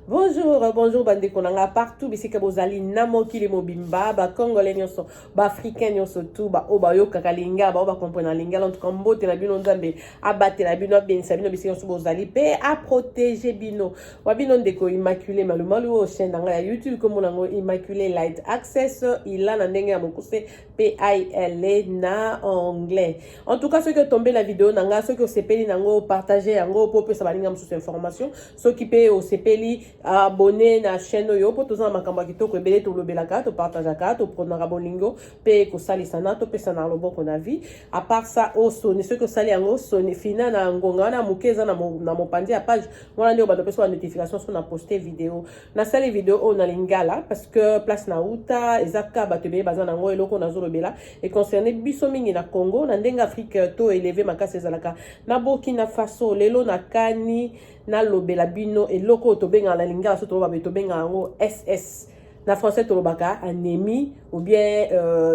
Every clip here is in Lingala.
Bonjour, bonjour bande konanga partout bisika bozali na mokili mobimba ba congolais nyonso ba africain nyonso tout ba oba yo kakalinga ba comprendre lingala en tout cas mbote na bino nzambe abate la bino benisa bino bisika nyonso bozali pe a protéger bino wa bino ndeko immaculé malumalu o chaîne nga ya YouTube comme nango immaculé light access il a na ndenge ya mokuse PIL na anglais. En tout cas ceux qui tombé la vidéo nanga ceux qui sepeli nango partager yango pour que ça va linga msusu information ceux qui pe au sepeli abonné na chaîne yo pour tous en makamba kitoko ebele to lobelaka to partageaka to prenara bolingo pe ko salisana to pesa na loboko na vie à part ça au soni ceux que sali yango soni fina na ngonga na mukeza na mopandi ya page mwana ndio bado pesa notification sur na poster vidéo na sali vidéo on na lingala parce que place na uta ezaka batebe bazana ngo eloko na zolobela et concerné biso mingi na Congo na ndenga Afrique to élevé makase ezalaka na Burkina Faso lelo na kani na lobela bino eloko tobenga la lingala so to ba tobenga ngo SS na français to lobaka anémie ou bien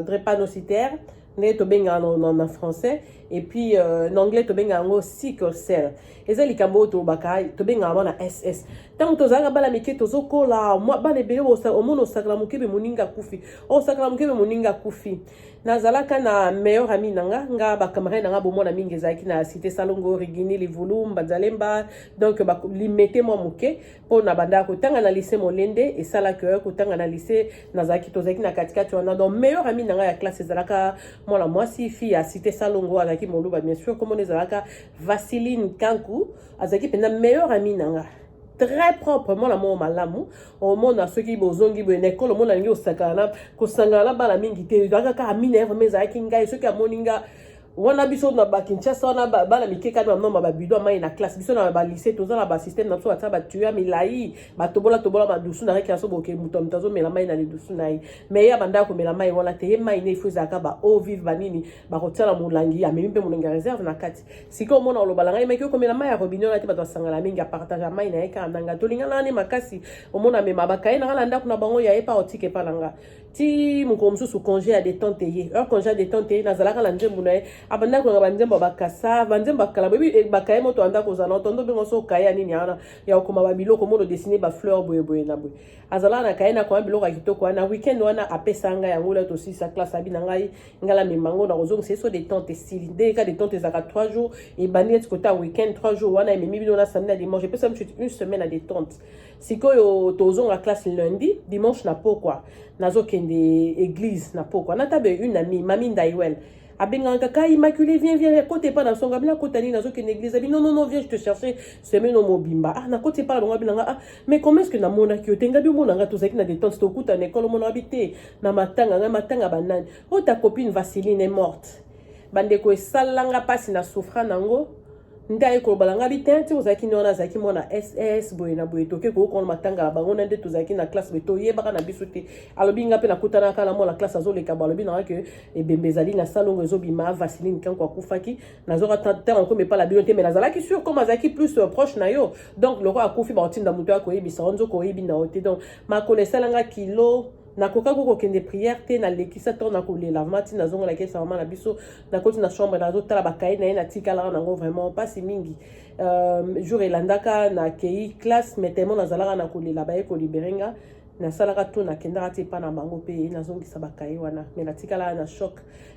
drépanocytaire ne tobenga en français et puis en anglais tobenga ngo sickle cell ezali kambo to lobaka tobenga na SS tant tozanga bala mike tozokola moi bana ebele omono sakala mokebe moninga kufi o sakala mokebe moninga kufi nazalaka na meilleur ami nanga nga ba camarade nanga bomona mingi ezalaki na cité Salongo Rigini Livulu Bazalemba donc ba limité moi moke po na banda ko tanga na lycée Molende et sala que ko tanga na lycée nazalaki tozalaki na katikati wana donc meilleur ami nanga ya classe ezalaka moi mwasi fille à cité Salongo azalaki moluba bien sûr comme on ezalaka Vaseline Kanku azalaki pena meilleur ami nanga très proprement la mot malamu au monde à ceux qui bozongi bo école au monde a ngi osakana ko sangala bala mingi te ka amina vraiment za kinga ceux qui a moninga wana biso na ba Kinshasa wana bala mikeka na mama ba bido mai na classe biso na ba lycée toza na ba système na so ata ba tuya milai ba tobola ba dusu na reka so boke mutom tazo mela mai na le dusu nai mais ya banda ko mela mai wana te mai ne fuza ka ba o vive banini ba kotala mulangi ya mimi pe munanga réserve na kati siko mona lo balanga mai ko mela mai ya robinyo na te ba sangala mingi a partage mai na eka ndanga tolinga na ne makasi o mona me mabaka ina ngala ndako na bango ya epa otike palanga ti mukomsu su congé à détente ye heure congé à détente na zalaka la njembu na abanda ko banzemba bakasa banzemba kala bebi bakaye moto anda ko zana tondo bengo so kaya nini ana ya okoma ba biloko mono dessiner ba fleur boye na boye azala na kaya na ko biloko kitoko na weekend wana apesanga ya ngula to si sa classe abi na ngai ngala mimango na kozong c'est so détente style de ka détente zaka 3 jours et bani et kota weekend 3 jours wana mimi bino na samedi à dimanche peut ça une semaine à détente sikoyo tozong la classe lundi dimanche na pourquoi nazo kende église na pourquoi na tabe une amie mami Ndaiwel abenga kaka immaculé viens côté pas dans son gabina côté ni nazo kende église abi non viens je te chercher semaine au mobimba na côté pas dans gabina mais comment est-ce que na mona ki otenga bi mona nga tozaki na détente to kuta na école mona habité na matanga banane o ta copine Vaseline est morte bande ko salanga pasi na souffra nango ndai ko balanga bitente ozaki nona zaki mona SS boyena boye toke ko ko matanga bango nande tozaki na classe beto yeba na bisuti alobinga pe na kutana kala mo la classe azole ka balobi na ke ebembezali na salongo ezobima Vaseline kanko akufaki nazora tante encore mais pas la bibliothèque mais nazalaki sûr comme azaki plus proche na yo donc le roi akufi ba otinda muto ya ko yebisa onzo ko yebi na ote donc ma connaissance langa kilo na koka ko kende prière te na lekisa to na ko lela mati na zongo la kesa mama na biso na koti na chambre na zotala bakaye na na tikala na ngo vraiment pas si mingi jour elandaka na kei classe mais tellement na zalaka na ko lela ba ko liberenga na salaka to na kendara te pa na bango pe na zongi sabakaye wana mais na tikala na choc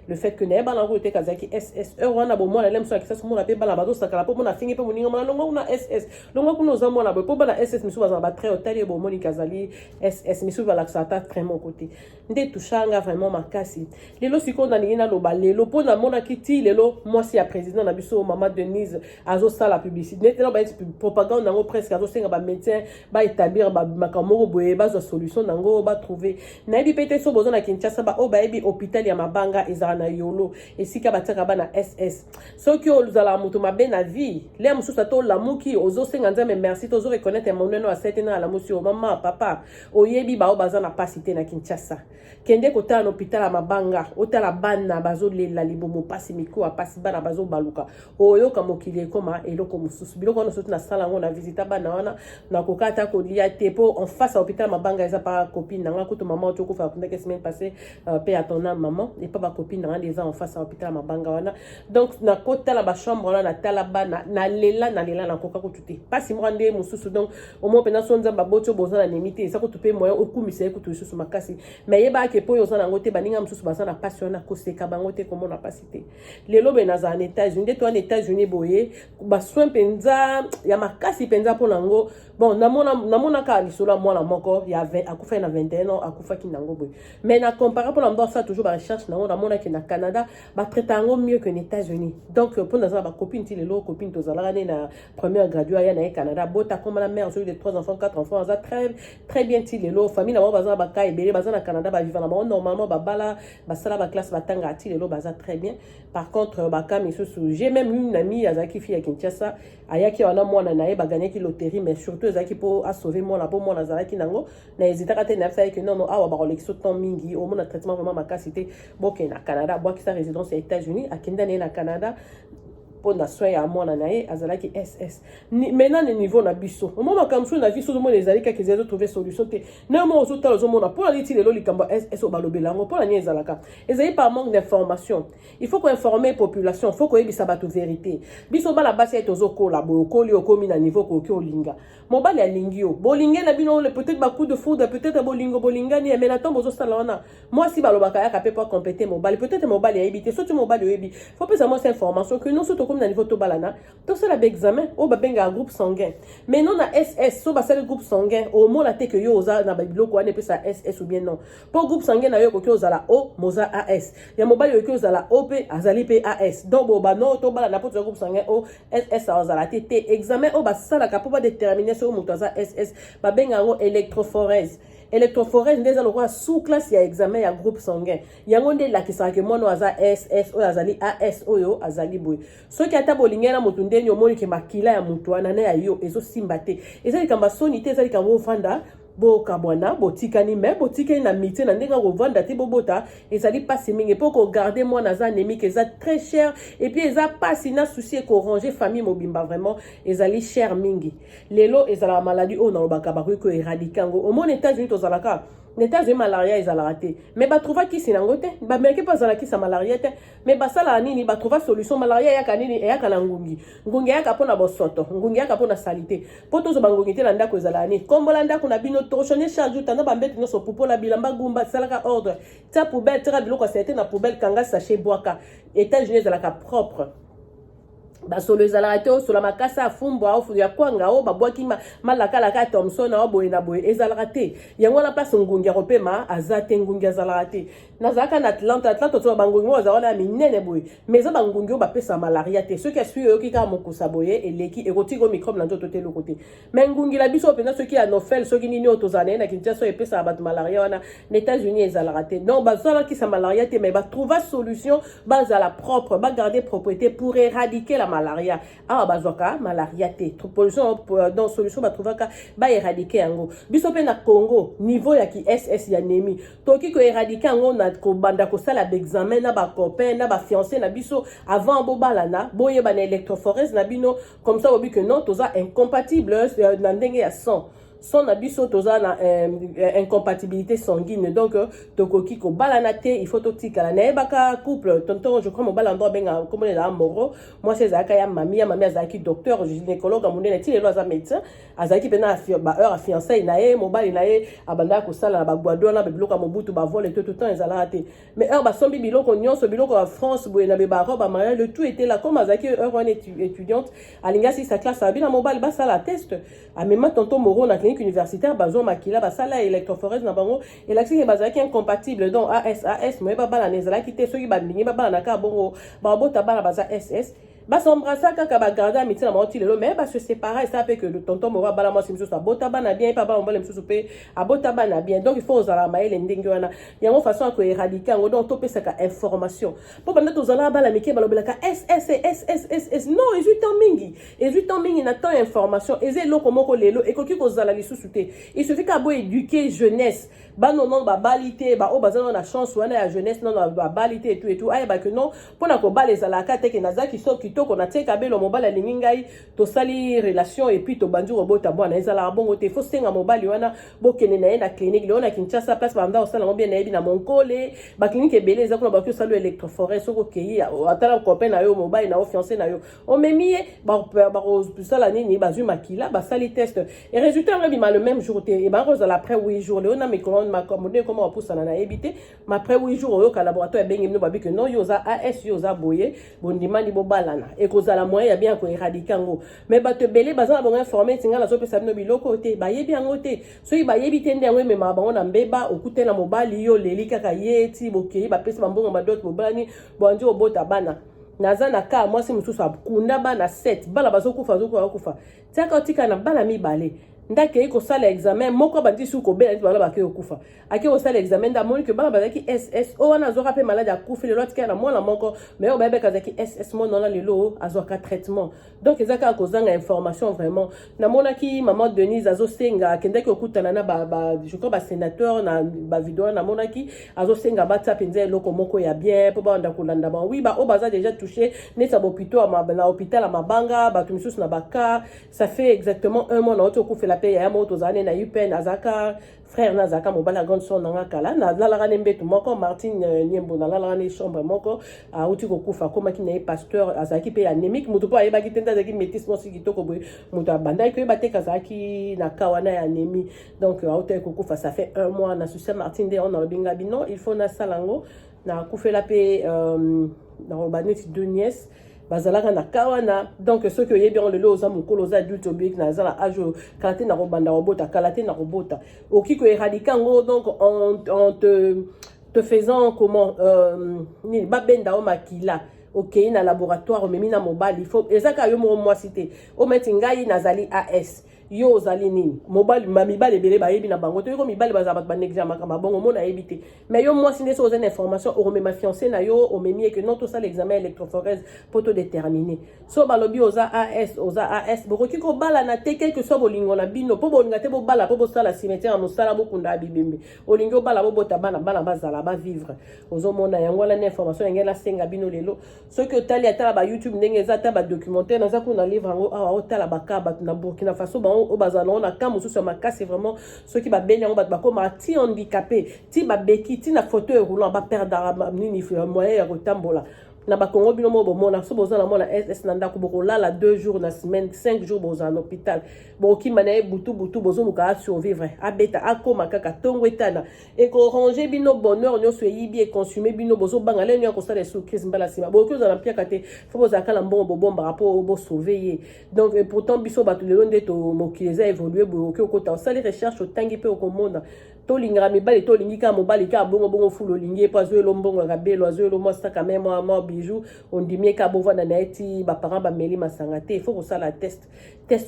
le fait que ne ba na ko te kazaki SS wana bo mo na lemso akisa so mo na pe ba na bazo sakala po mo na fingi pe mo ninga mo na longo na SS longo kuno za mo na bo po ba na SS misu ba za ba très hôtel bo mo ni kazali SS misu ba la sata très mon côté nde touchanga vraiment makasi lelo siko na ningina lo ba lelo po na mona kiti lelo moi si a président na biso mama Denise azo sala la publicité net ba propagande nango presque azo senga ba médecin ba établir ba makamoro boye ba solution nango ba trouver na bi pete so bozo na Kinshasa ba o ba ebi hôpital ya mabanga ezana yolo esika bataka ba na SS soki ozala mutu mabe na vie le mususa to lamuki ozo senga nzambe merci tozo reconnaître mon nom à cette na la musio mama papa oyebi ba o bazana pasité na Kinshasa kende kota na hôpital ya mabanga otala bana bazo lela libomo pasi miko apasi bana bazo baluka oyo kamokili koma eloko mususu biloko no sotu na sala ngo na visita bana wana na kokata ko lia tepo en face à hôpital mabanga banga eza pas copine nanga kuto maman tu ko fa kunda que semaine passée paix à ton âme maman et pas ba copine nanga des en face à hôpital mabanga wana donc na kota la ba chambre là na talaba na lela na koka ko tuté pas si moi ndé mususu donc au moins pendant son nzamba boto boza na limité ça ko tupé moyen okumise ko tususu makasi mais yeba ke po yo za na ngote baninga mususu baza na passion na koseka bango te comme on a pas cité lelo benaza en États-Unis to en États-Unis boye ba soin penza ya makasi penza pour nango bon namona ka lisolo moi la moko ya 20 akufa na 21 ans akufa ki nango boye mais na comparer pour l'ambiance ça toujours ba recherche nango namona ki na Canada ba traitango mieux que les États-Unis donc pour naza ba copine ti lelo copine to zala na première graduée ya na Canada bota comme la mère celui de 3 enfants 4 enfants ça très bien ti lelo famille na baza ba ka ebele baza na Canada ba vivre na normalement ba bala ba sala ba classe ba tanga ti lelo baza très bien par contre ba ka misusu j'ai même une amie azaki fille à Kinshasa ayaki wana mwana na ye ba gagner ki loterie mais surtout azaki pour a sauver mwana pour mwana zalaki nango na hésita ka te na fa que non awa ba kolekso temps mingi au moins traitement vraiment makasité boke na Canada boki sa résidence aux États-Unis akenda na Canada pour na soin ya mwana na ye azalaki SS maintenant le niveau na biso au moment comme ça na vie so mo les alika qu'ils ont trouvé solution te na mo zo talo zo mona pour la liti lelo likamba SS o balobelango pour la nye zalaka ezali par manque d'information il faut qu'on informer population faut qu'on yebisa bato vérité biso bala basi etozo kola bokoli okomi na niveau ko kyo linga mobali ya lingio bolinga na bino peut-être ba coup de foudre peut-être bolinga ni mais na tombo zo sala wana moi si balobaka ya kapé pour compléter mobali peut-être mobali ya ebité so tu mobali yebi faut pas savoir cette information que non so comme na niveau to balana to ça la examen o ba benga groupe sanguin mais non na SS so ba ça le groupe sanguin au moins la te que yo oza na babilo ko ane pe ça SS ou bien non pour groupe sanguin na yo ko oza la O moza AS ya mobali yo ko oza la OP azali pe AS donc bo ba non to balana pour groupe sanguin O SS oza la TT examen o ba ça la pour déterminer so mo toza SS ba benga ngo électrophorèse électrophorèse ndeza lokwa sous classe ya examen ya groupe sanguin yango nde la kisaka mono aza SS o azali AS oyo azali boy soki ata bolingena motu ndeni omoni ke makila ya mutu wana na yo ezo simba te ezali kamba soni te ezali kamba ofanda boka bwana botikani me botikani na mité na ndenga ko vanda te bobota ezali pasi mingi pour ko garder moi na za anémique eza très cher et puis eza pasi na souci ko ranger famille mobimba vraiment ezali cher mingi lelo ezala maladie o na lobaka ba ko éradiquer ngo au moins États-Unis to zalaka États-Unis malaria ezala raté mais ba trouva ki sinango te ba merke pas zala ki sa malaria te mais ba sala nini ba trouva solution malaria ya kanini ya kana ngungi ya kapona bosoto ngungi ya kapona salité poto zo bangungi te na ndako ezala ni kombola ndako na bino to changer charge tanda ba mbete no so popola bilamba gumba salaka ordre ta poubelle tera biloko c'était na poubelle kanga sachet boaka États-Unis ezala ka propre ba solo ezala te so la makasa afumbo au ya kwanga o babwaki malaka la ka Thomson na boye na boye ezala te yango na place ngungi ropema azate ngungi azala te nazaka na Atlanta to bangungi o azala minene boye mais za bangungi o ba pesa malaria te ceux qui suivent yo ki ka mokusa boye eleki erotiko microbe na nzoto te lokote mais ngungi la biso pena ceux qui anofel ceux qui nini otozana na Kinshasa e pesa bat malaria wana les États-Unis ezala te donc ba zala ki sa malaria te mais ba trouver solution ba za la propre ba garder propriété pour éradiquer la malaria ah bazoka malaria te pollution dans solution ba trouver ka ba éradiquer yango biso pe na Congo niveau ya ki SS ya nemi toki ko éradiquer yango na ko banda ko sala d'examen na ba copain na ba fiancé na biso avant bobalana boye ba na électrophorèse na bino comme ça obi que non toza incompatible na ndenge ya sang son abiso toza na incompatibilité sanguine donc tokoki ko balana te il faut totika na ebaka couple tonton je crois mon balando benga comme les amoro moi c'est zaka ya mami azaki docteur gynécologue amunde na tile loza médecin azaki pena ba heure a fiancé na ye mobali na ye abanda ko sala ba gwado na biloko mobutu ba vol et tout temps ezala te mais heure ba sombi biloko nyonso biloko en France boye na be ba robe mariage le tout était là comme azaki heure on étudiante alinga si sa classe abina mobali ba sala test a même tonton moro na clinique universitaire bazo makila basala électrophorèse na bango et l'accès bazaki incompatible donc AS moi ba bala nezala kité soki ba ndingi ba bala na ka bongo ba bota bala baza SS ba s'embrasser kaka ba garder amitié na moti lelo mais ba se séparer ça fait que le tonton mora bala moi simso sa bota bana bien pas ba mbole msusu pe abota bana bien donc il faut osala maele ndenge wana yango façon ko éradiquer ngo donc to pesa ka information pour banda to zala bala mike balobela ka SS non 18 ans mingi na temps information eze loko moko lelo ekoki ko zala lisusu te il suffit ka bo éduquer jeunesse ba non ba balité ba o bazana na chance wana ya jeunesse non ba balité et tout ay ba que non pour na ko bala ezala ka te ke nazaki so ki kitoko na tie kabelo mobali alingi ngai to sali relation et puis to bandu robota bwana ezala bongo te faut senga mobali wana bokene na ye na clinique leona Kinshasa place banda osala ngo bien na yebi na Monkole ba clinique ebele eza kuna ba ko salo électrophorèse soko keyi atala copain na yo mobali na fiancé na yo on memie ba sala nini ba zu makila ba sali test et résultat ngabi ma le même jour te et ba roza après 8 jours leona me colonne ma commode comment on pousse na éviter mais après 8 jours yo ka laboratoire bengi no ba bi que non yo za AS yo za boye bondimani bobalana et cause la moyen ya bien ko éradiquer ngo mais ba te belé bazana bon informer tinga la so pesa no biloko te ba yebi ngo te so yi ba yebi te ndengwe me ma bango na mbeba okutela mobali yo leli kaka yeti bokei ba pesa mbongo ba dot mobali bonji obota bana naza na ka moi si mususu akunda bana 7 bala bazokufa zokufa tiaka otika na bana mibale ndake iko sala examen moko bandi suko bela ndi bala bakeo kufa ake o sala examen da moni que bala bazaki SS o wana zo rapé malade akufa le lot kana mona moko mais o bebe kazaki SS mo nona lelo azoka traitement donc ezaka kozanga information vraiment na mona ki maman Denise azo senga kende ko kutana na je crois ba sénateur na ba vidéo na mona ki azo senga WhatsApp nze loko moko ya bien po ba ndakulanda ba oui ba o baza déjà touché neta hôpital na hôpital à Mabanga ba tumisus na baka ça fait exactement un mois na oto kufa la paye ya moto zane na UPN azaka frère nazaka mobala grande son nanga kala na la nembetu moko Martin Niembo na la ne chambre moko a uti ko kufa koma ki na pasteur azaki pe anémique mutu pa yeba ki tenda zaki métisme si kitoko boy mutu abanda ko yeba te kazaki na kawana ya anémie donc a uti ko kufa ça fait un mois na Susa Martin de on a binga bino il faut na salango na kufela pe na robaneti deux nièces bazalaka na kawana donc ceux qui yebi on le loza mukolo za adulte obik na zala ajo kalate na robanda robota kalate na robota okiko éradiquer ngo donc on te faisant comment ni babenda o makila OK na laboratoire o memina mobile il faut ezaka yo mo cité o meti ngai nazali AS yo zali nini mobile mamibale bele ba yebi na bango to yo mibale bazaba ba nexama kama bongo mona yebité mais yo moi sinde so information o me ma fiancé na yo o memi que non tout ça l'examen électrophorèse pour te déterminer so balobi oza AS bokoki ko bala na te quelque soit bolingo na bino po bolinga te bo bala po bo sala cimetière mo sala bokunda bibembe olingo bala bo bota bana bazala ba vivre ozo mona yango la information ngela senga bino lelo so que tali atala ba YouTube ndenge za ta ba documentaire na za ko na livre ngo awa otala bakaba na Burkina Faso au bazalon na kamu sur ma cas c'est vraiment ceux qui va bénir on va comme ti handicapé ti ba beki ti na fauteuil roulant ba perdre nini moyen ya kotambola na ba Congo bino mo bomona so bozana mona SS nanda ko bokola la 2 jours na semaine 5 jours boza en hôpital boki manaye butu bozo muka survivre abeta akoma kaka tongwetana et ko ranger bino bonheur nyo so yibi et consommer bino bozo bangale nyo ko sala sous crise mbala sima boki za na pia kate fo bozaka la mbongo bomba rapport bo sauver donc pourtant biso batu lelo ndeto mokileza évoluer boki okota osali recherche otangi pe okomona to lingara mibali to lingika mobali ka bongo fulo lingi pa zo lombongo rabelo azo lo mosta quand même moi bijou on dit mieux ka bovana na eti ba parents ba meli masanga te il faut que ça la test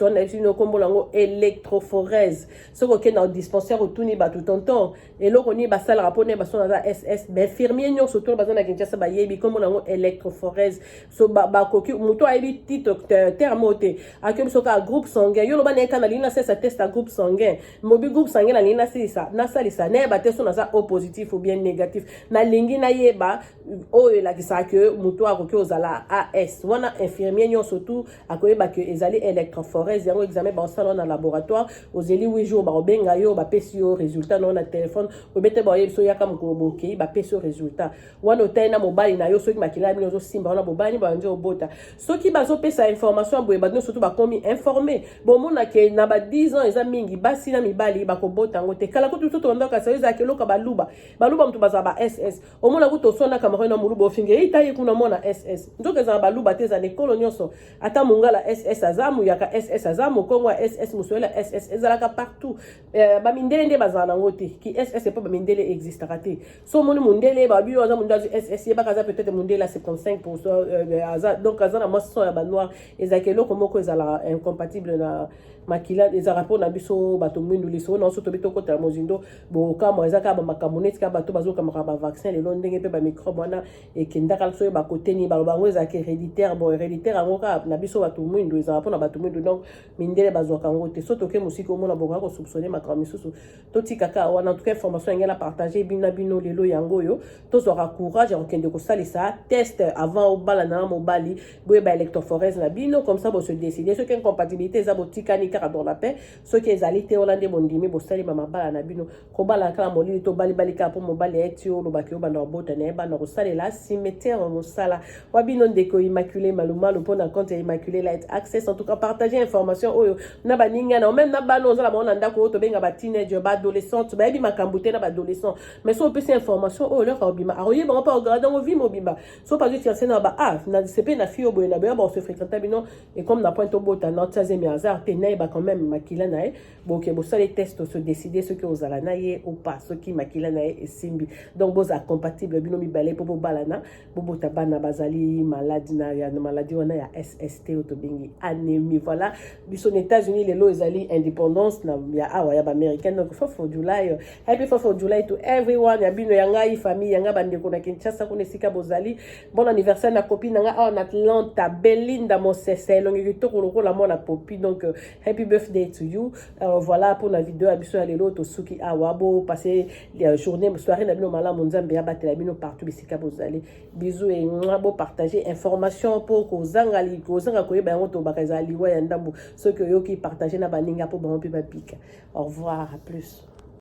on a une combo lango électrophorèse ce que na dispensaire autouni ba tout tonton et lo koni ba sala rapone ba son na SS ba infirmier nyo surtout ba na Kinshasa ba yebi combo lango électrophorèse so ba koki muto ayebi tito thermote akem so ka groupe sanguin yo lo ba na kana lina ça test à groupe sanguin mobi groupe sanguin na lina ça na salisa ne ba te so na ça O positif ou bien négatif na lingi na yeba o la kisa que muto akoki ozala AS wana infirmier nyo surtout akoyeba que ezali électrophorèse yango examen ba salon na laboratoire ozeli 8 jours ba obenga yo ba pesi yo résultat non na téléphone obete ba yeso yaka mkoboki ba pesi yo résultat wana otena mobile na yo soki makila bino zo simba wana bobani ba njo bota soki bazo pesa information boye ba surtout ba komi informé bon mona ke na ba 10 ans eza mingi basi na mibali ba ko bota ngote kala ko tout to ndoka sa eza ke loka baluba mtu baza ba SS omona kuto sona kama na muluba ofinge itaye kuna mona SS ndoka za baluba teza ne kolonyoso ata mungala SS azamu yaka SS azamu kongwa SS musoela SS ezalaka partout ba mindele nde bazana ngote ki SS pas ba mindele existe raté so moni mundele ba bilo azamu ndazu SS yeba kaza peut-être mundele à 75% donc azana moisson ya ba noir ezakelo komoko ezala incompatible na makila des rapports na biso bato mwindu liso na so to bitoko ta mozindo bo kama ezaka ba makamoneti ka bato bazo kama ba vaccin le ndenge pe ba microbe wana e kindaka so ba koteni ba bango ezaka héréditaire bon héréditaire angoka na biso bato mwindu eza rapport na bato mwindu donc mindele bazwa kango te so toke musiko mona boka ko soupçonner makambo misusu toti kaka wana en tout cas information ngela partager bina bino lelo yango yo to zora courage en kende ko salisa test avant au bala na mobali boye ba électrophorèse na bino comme ça bo se décider ce qu'une compatibilité za botika ni kara dans la paix ce qui ezali te olande bondimi bo sali mama bala na bino ko bala kala molili to bali bali ka po mobali etio lo bakio banda bota na ba na ko salela cimetière mo sala wa bino ndeko immaculé maluma lo pona compte immaculé light access en tout cas partager information oyo na baninga na même na bano za la mona ndako to benga ba teenager ba adolescente ba yebi makambute na ba adolescent mais so peut information oyo leur obima aroye ba pas regarder on vie mobimba so pas juste c'est na ba na c'est na fille boye na ba on se fréquenter bino et comme na point au bota na troisième hasard tenay ba quand même makila na bon que bo ça les tests se décider ce que aux ala na ye ou pas ce qui makila na et simbi donc boza compatible bino mi balé pour balana bobo tabana bazali maladie na ya maladie wana ya SST autobengi anémie voilà biso aux États-Unis les lois ezali indépendance na ya awa ya ba américaine donc for July happy 4th of July to everyone ya bino yanga i famille yanga bandeko na Kinshasa kuna sika bozali bon anniversaire na copine nga en Atlanta Belinda Mosese longi to lokola mona popi donc happy birthday to you voilà pour la vidéo abiso ya lelo to suki awa bo passer les journées soirée na bino mala monzambe ya batela bino partout bisika bozali bisous et bo partager information pour kozanga koyeba yango to bakazali wa ya ndambo ce que yo qui partager na baninga pour bon pi babika au revoir à plus.